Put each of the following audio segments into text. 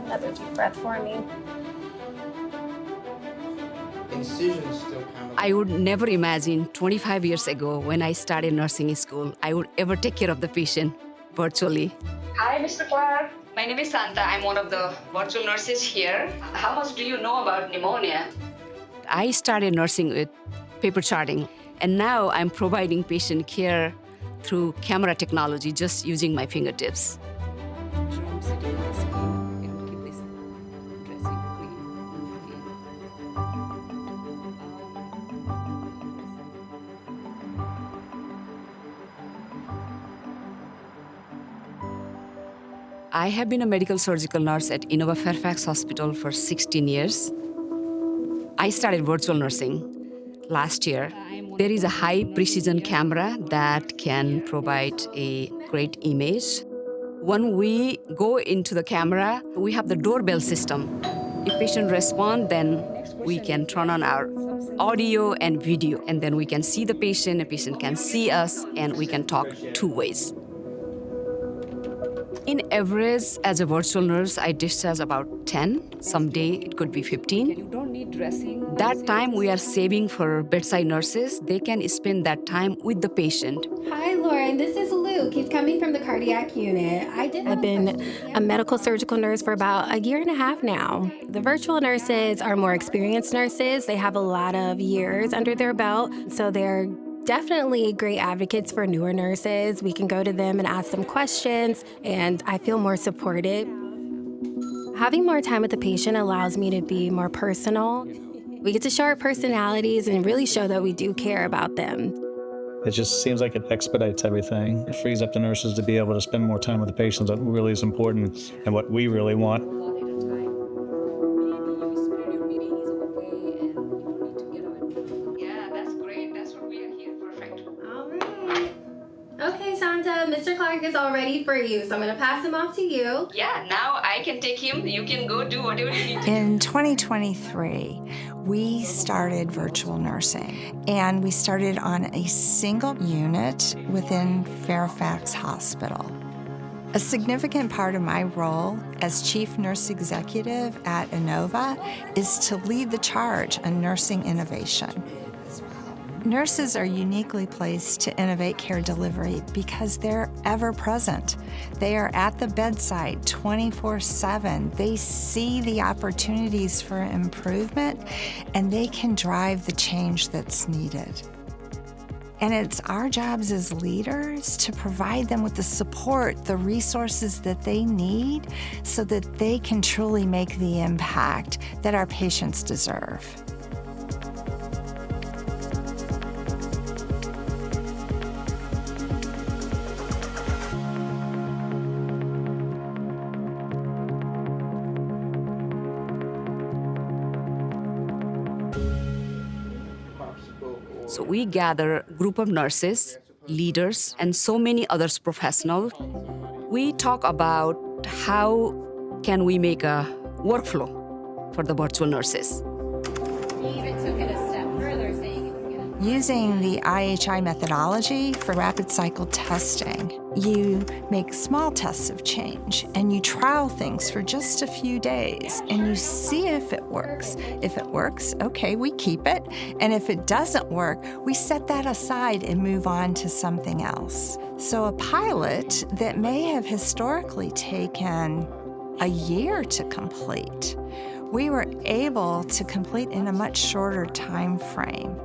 Another deep breath for me. Incisions still kind of... I would never imagine 25 years ago when I started nursing school, I would ever take care of the patient virtually. Hi, Mr. Clark. My name is Santa. I'm one of the virtual nurses here. How much do you know about pneumonia? I started nursing with paper charting, and now I'm providing patient care through camera technology, just using my fingertips. I have been a medical surgical nurse at Innova Fairfax Hospital for 16 years. I started virtual nursing last year. There is a high precision camera that can provide a great image. When we go into the camera, we have the doorbell system. If patient responds, then we can turn on our audio and video, and then we can see the patient can see us, and we can talk two ways. In average, as a virtual nurse, I discharge about 10. Someday it could be 15. You don't need dressing. That time we are saving for bedside nurses. They can spend that time with the patient. Hi, Lauren. This is Luke. He's coming from the cardiac unit. I've been a medical surgical nurse for about a year and a half now. The virtual nurses are more experienced nurses. They have a lot of years under their belt, so they're definitely great advocates for newer nurses. We can go to them and ask them questions, and I feel more supported. Having more time with the patient allows me to be more personal. We get to show our personalities and really show that we do care about them. It just seems like it expedites everything. It frees up the nurses to be able to spend more time with the patients. That really is important and what we really want. Mr. Clark is all ready for you, so I'm going to pass him off to you. Yeah, now I can take him. You can go do whatever you need to do. In 2023, we started virtual nursing, and we started on a single unit within Fairfax Hospital. A significant part of my role as Chief Nurse Executive at Innova is to lead the charge on nursing innovation. Nurses are uniquely placed to innovate care delivery because they're ever present. They are at the bedside 24/7. They see the opportunities for improvement, and they can drive the change that's needed. And it's our jobs as leaders to provide them with the support, the resources that they need so that they can truly make the impact that our patients deserve. So we gather a group of nurses, leaders, and so many others professionals. We talk about how can we make a workflow for the virtual nurses. Using the IHI methodology for rapid cycle testing, you make small tests of change and you trial things for just a few days and you see if it works. If it works, okay, we keep it. And if it doesn't work, we set that aside and move on to something else. So a pilot that may have historically taken a year to complete, we were able to complete in a much shorter time frame.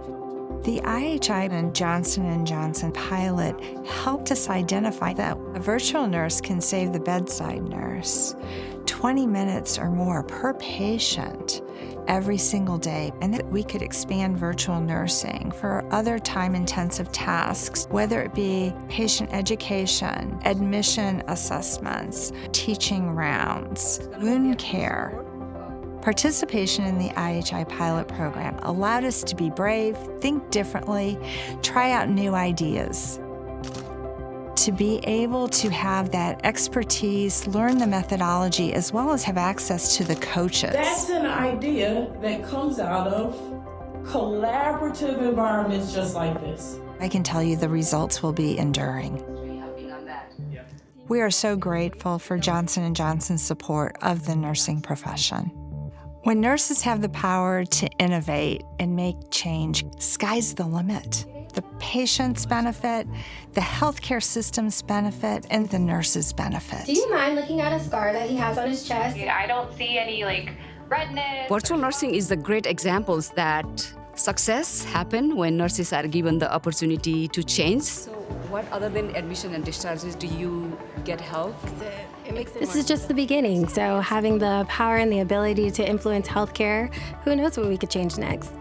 The IHI and Johnson & Johnson pilot helped us identify that a virtual nurse can save the bedside nurse 20 minutes or more per patient every single day, and that we could expand virtual nursing for other time-intensive tasks, whether it be patient education, admission assessments, teaching rounds, wound care. Participation in the IHI pilot program allowed us to be brave, think differently, try out new ideas. To be able to have that expertise, learn the methodology, as well as have access to the coaches. That's an idea that comes out of collaborative environments just like this. I can tell you the results will be enduring. We are so grateful for Johnson & Johnson's support of the nursing profession. When nurses have the power to innovate and make change, sky's the limit. The patients benefit, the healthcare systems benefit, and the nurses benefit. Do you mind looking at a scar that he has on his chest? I don't see any redness. Virtual nursing is the great examples that success happen when nurses are given the opportunity to change. So what other than admission and discharges do you get help? This is just the beginning, so having the power and the ability to influence healthcare, who knows what we could change next?